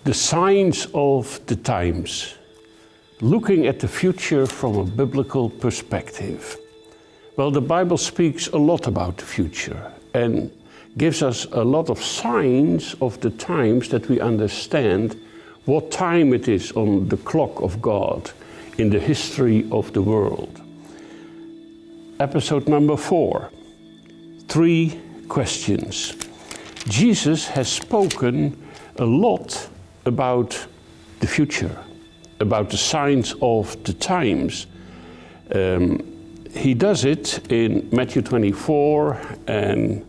The signs of the times, looking at the future from a biblical perspective. Well, the Bible speaks a lot about the future and gives us a lot of signs of the times that we understand what time it is on the clock of God in the history of the world. Episode number 4, 3 questions. Jesus has spoken a lot about the future, about the signs of the times. He does it in Matthew 24 and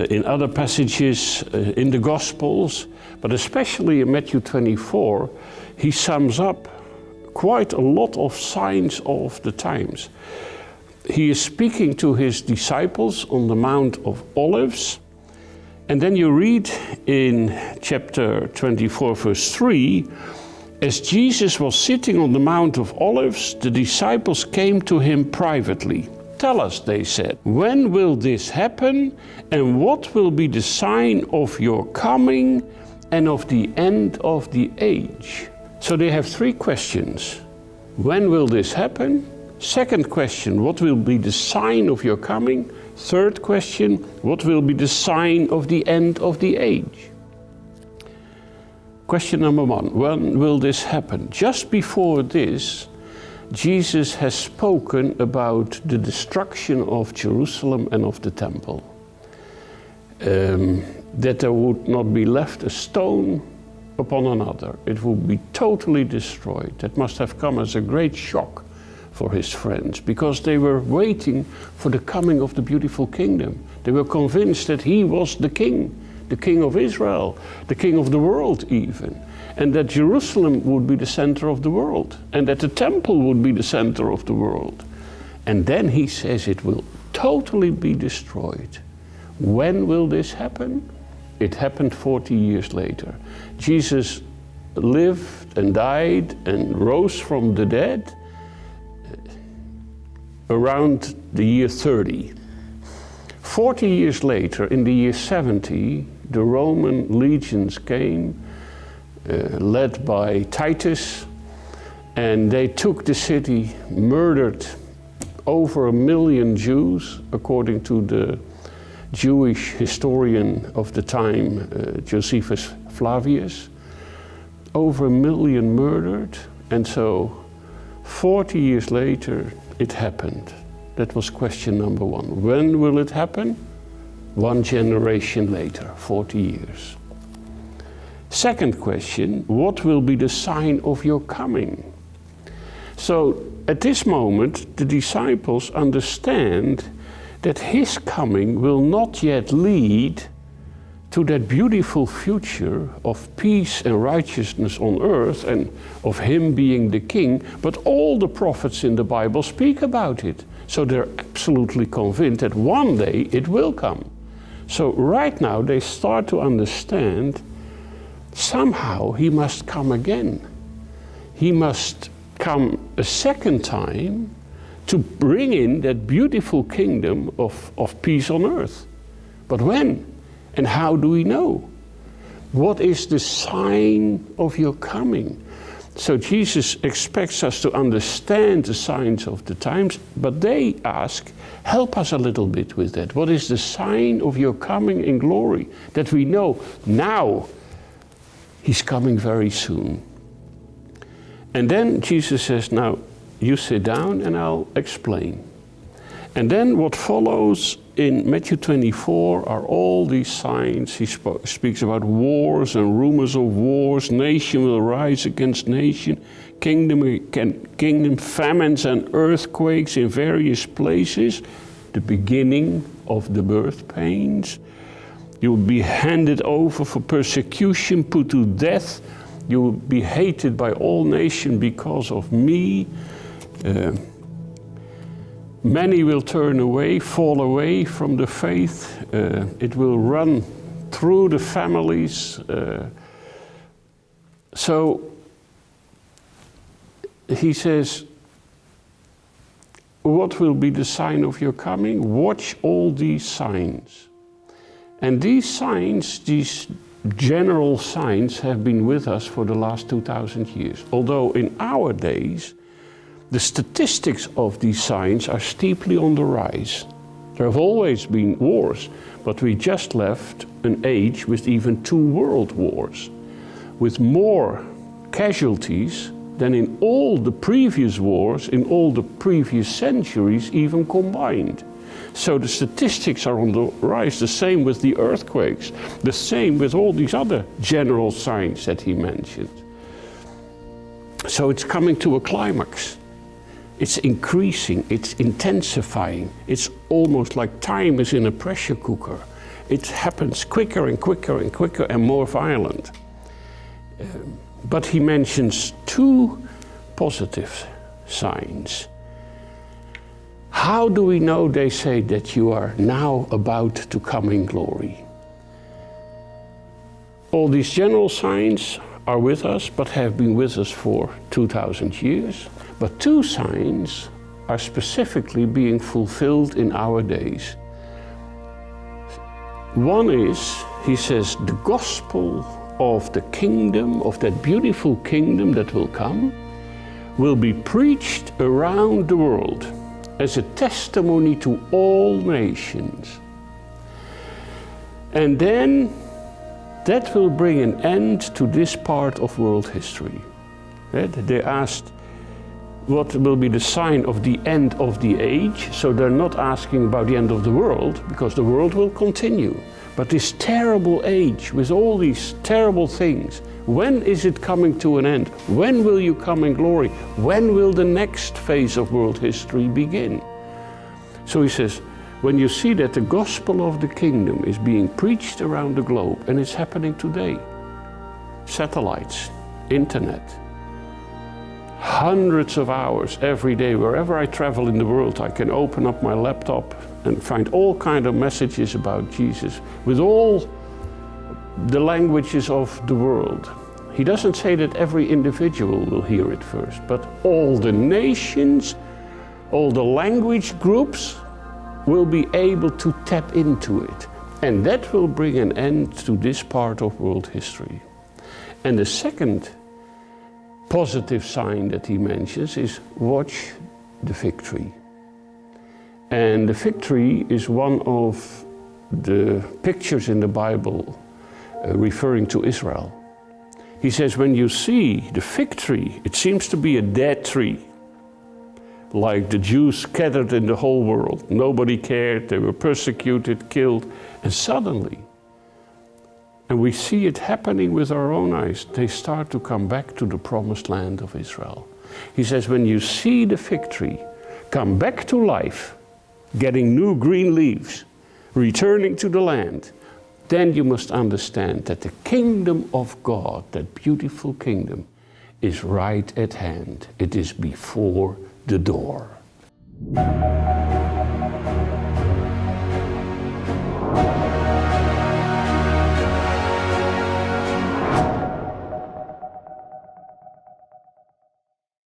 in other passages in the Gospels, but especially in Matthew 24, he sums up quite a lot of signs of the times. He is speaking to his disciples on the Mount of Olives. And then you read in chapter 24, verse 3, as Jesus was sitting on the Mount of Olives, the disciples came to him privately. Tell us, they said, when will this happen, and what will be the sign of your coming and of the end of the age? So they have 3 questions. When will this happen? Second question, what will be the sign of your coming? Third question, what will be the sign of the end of the age? Question number 1, when will this happen? Just before this, Jesus has spoken about the destruction of Jerusalem and of the temple. That there would not be left a stone upon another. It would be totally destroyed. That must have come as a great shock for his friends, because they were waiting for the coming of the beautiful kingdom. They were convinced that he was the king of Israel, the king of the world even, and that Jerusalem would be the center of the world, and that the temple would be the center of the world. And then he says it will totally be destroyed. When will this happen? It happened 40 years later. Jesus lived and died and rose from the dead around the year 30. 40 years later, in the year 70, the Roman legions came, led by Titus, and they took the city, murdered over 1 million Jews, according to the Jewish historian of the time, Josephus Flavius. Over 1 million murdered, and so 40 years later, it happened. That was question number 1. When will it happen? 1 generation later, 40 years. Second question, what will be the sign of your coming? So at this moment, the disciples understand that his coming will not yet lead to that beautiful future of peace and righteousness on earth and of him being the king, but all the prophets in the Bible speak about it. So they're absolutely convinced that one day it will come. So right now they start to understand somehow he must come again. He must come a second time to bring in that beautiful kingdom of peace on earth. But when? And how do we know? What is the sign of your coming? So Jesus expects us to understand the signs of the times, but they ask, help us a little bit with that. What is the sign of your coming in glory? That we know now he's coming very soon. And then Jesus says, now you sit down and I'll explain. And then what follows in Matthew 24 are all these signs. He speaks about wars and rumors of wars. Nation will rise against nation. Kingdom, famines and earthquakes in various places. The beginning of the birth pains. You will be handed over for persecution, put to death, You will be hated by all nations because of me. Many will turn away, fall away from the faith. It will run through the families. So he says, what will be the sign of your coming? Watch all these signs. And these signs, these general signs, have been with us for the last 2,000 years. Although in our days, the statistics of these signs are steeply on the rise. There have always been wars, but we just left an age with even 2 world wars, with more casualties than in all the previous wars, in all the previous centuries even combined. So the statistics are on the rise, the same with the earthquakes, the same with all these other general signs that he mentioned. So it's coming to a climax. It's increasing, it's intensifying. It's almost like time is in a pressure cooker. It happens quicker and quicker and quicker and more violent. But he mentions 2 positive signs. How do we know, they say, that you are now about to come in glory? All these general signs are with us, but have been with us for 2,000 years. But 2 signs are specifically being fulfilled in our days. One is, he says, the gospel of the kingdom, of that beautiful kingdom that will come, will be preached around the world as a testimony to all nations. And then that will bring an end to this part of world history. They asked, what will be the sign of the end of the age? So they're not asking about the end of the world, because the world will continue. But this terrible age with all these terrible things, when is it coming to an end? When will you come in glory? When will the next phase of world history begin? So he says, when you see that the gospel of the kingdom is being preached around the globe, and it's happening today, satellites, internet, hundreds of hours every day, wherever I travel in the world, I can open up my laptop and find all kinds of messages about Jesus with all the languages of the world. He doesn't say that every individual will hear it first, but all the nations, all the language groups will be able to tap into it. And that will bring an end to this part of world history. And the second positive sign that he mentions is watch the fig tree. And the fig tree is one of the pictures in the Bible referring to Israel. He says, when you see the fig tree, it seems to be a dead tree, like the Jews scattered in the whole world. Nobody cared, they were persecuted, killed, and suddenly, and we see it happening with our own eyes, they start to come back to the promised land of Israel. He says, when you see the fig tree come back to life, getting new green leaves, returning to the land, then you must understand that the kingdom of God, that beautiful kingdom, is right at hand. It is before the door.